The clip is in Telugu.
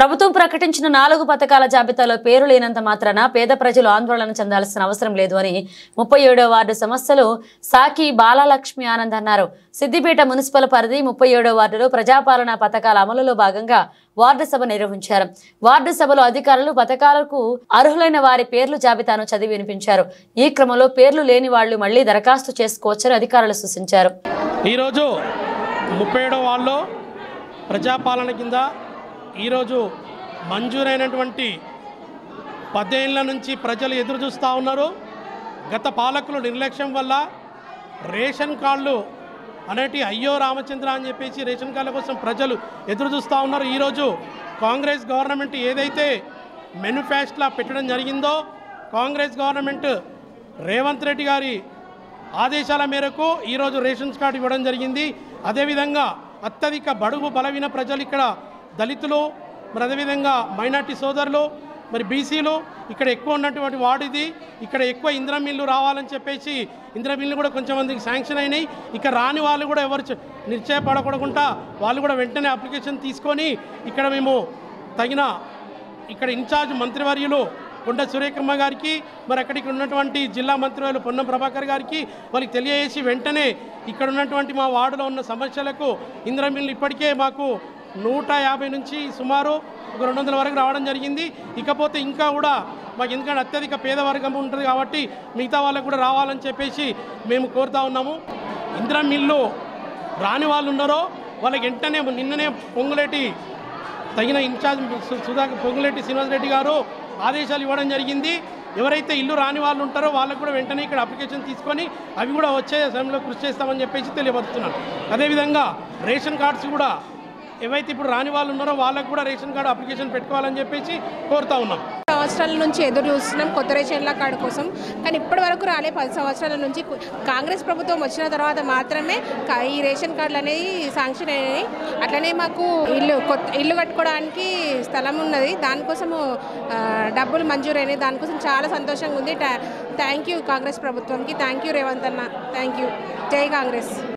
ప్రభుత్వం ప్రకటించిన 4 పథకాల జాబితాలో పేరు లేనంత మాత్రాన పేద ప్రజలు ఆందోళన చెందాల్సిన అవసరం లేదు అని 37వ వార్డు సమస్యలు సాకి బాలలక్ష్మి ఆనంద్ అన్నారు. సిద్దిపేట మున్సిపల్ పరిధి 37వ వార్డులో ప్రజాపాలన పథకాల అమలులో భాగంగా వార్డు సభ నిర్వహించారు. వార్డు సభలో అధికారులు పథకాలకు అర్హులైన వారి పేర్లు జాబితాను చదివి వినిపించారు. ఈ క్రమంలో పేర్లు లేని వాళ్లు మళ్లీ దరఖాస్తు చేసుకోవచ్చని అధికారులు సూచించారు. ఈ రోజు 37వ వార్డులో ప్రజాపాలన కింద ఈరోజు మంజూరైనటువంటి 10 ఏళ్ల నుంచి ప్రజలు ఎదురు చూస్తూ ఉన్నారు. గత పాలకులు నిర్లక్ష్యం వల్ల రేషన్ కార్డులు అనేటి అయ్యో రామచంద్ర అని చెప్పేసి రేషన్ కార్డుల కోసం ప్రజలు ఎదురు చూస్తూ ఉన్నారు. ఈరోజు కాంగ్రెస్ గవర్నమెంట్ ఏదైతే మేనిఫెస్టోలో పెట్టడం జరిగిందో కాంగ్రెస్ గవర్నమెంట్ రేవంత్ రెడ్డి గారి ఆదేశాల మేరకు ఈరోజు రేషన్ కార్డు ఇవ్వడం జరిగింది. అదేవిధంగా అత్యధిక బడుగు బలహీన ప్రజలు ఇక్కడ దళితులు, మరి అదేవిధంగా మైనార్టీ సోదరులు, మరి బీసీలు ఇక్కడ ఎక్కువ ఉన్నటువంటి వార్డు ఇది. ఇక్కడ ఎక్కువ ఇందిరమ్మ ఇల్లు రావాలని చెప్పేసి ఇందిరమ్మ ఇల్లు కూడా కొంచెం మందికి శాంక్షన్ అయినాయి. ఇక రాని వాళ్ళు కూడా ఎవరు నిశ్చయపడకుండా వాళ్ళు కూడా వెంటనే అప్లికేషన్ తీసుకొని ఇక్కడ మేము తగిన ఇక్కడ ఇన్ఛార్జ్ మంత్రివర్యులు కొండ సురేఖమ్మ గారికి, మరి అక్కడికి ఉన్నటువంటి జిల్లా మంత్రివర్యులు పొన్నం ప్రభాకర్ గారికి వాళ్ళకి తెలియజేసి వెంటనే ఇక్కడ ఉన్నటువంటి మా వార్డులో ఉన్న సమస్యలకు ఇందిరమ్మ ఇల్లు ఇప్పటికే మాకు 150 నుంచి సుమారు 200 వరకు రావడం జరిగింది. ఇకపోతే ఇంకా కూడా మాకు ఎందుకంటే అత్యధిక పేదవర్గం ఉంటుంది కాబట్టి మిగతా వాళ్ళకు కూడా రావాలని చెప్పేసి మేము కోరుతా ఉన్నాము. ఇందిరమ్మ ఇల్లు రాని వాళ్ళు ఉన్నారో వాళ్ళకి వెంటనే నిన్ననే పొంగులేటి తగిన ఇన్ఛార్జ్ పొంగులేటి శ్రీనివాసరెడ్డి గారు ఆదేశాలు ఇవ్వడం జరిగింది. ఎవరైతే ఇల్లు రాని వాళ్ళు ఉంటారో వాళ్ళకు కూడా వెంటనే ఇక్కడ అప్లికేషన్ తీసుకొని అవి కూడా వచ్చే సమయంలో కృషి చేస్తామని చెప్పేసి తెలియపరుస్తున్నాను. అదేవిధంగా రేషన్ కార్డ్స్ కూడా ఏవైతే ఇప్పుడు రాని వాళ్ళు ఉన్నారో వాళ్ళకు కూడా రేషన్ కార్డు అప్లికేషన్ పెట్టుకోవాలని చెప్పేసి కోరుతా ఉన్నాం. సంవత్సరాల నుంచి ఎదురు చూస్తున్నాం కొత్త రేషన్ల కార్డు కోసం, కానీ ఇప్పటి వరకు రాలే. 10 సంవత్సరాల నుంచి కాంగ్రెస్ ప్రభుత్వం వచ్చిన తర్వాత మాత్రమే ఈ రేషన్ కార్డులు అనేవి శాంక్షన్ అయినాయి. అట్లనే మాకు ఇల్లు కట్టుకోవడానికి స్థలం ఉన్నది, దానికోసము డబ్బులు మంజూరైనాయి. దానికోసం చాలా సంతోషంగా ఉంది. థ్యాంక్ యూ కాంగ్రెస్ ప్రభుత్వంకి, థ్యాంక్ యూ రేవంత్ అన్న, థ్యాంక్ యూ. జై కాంగ్రెస్.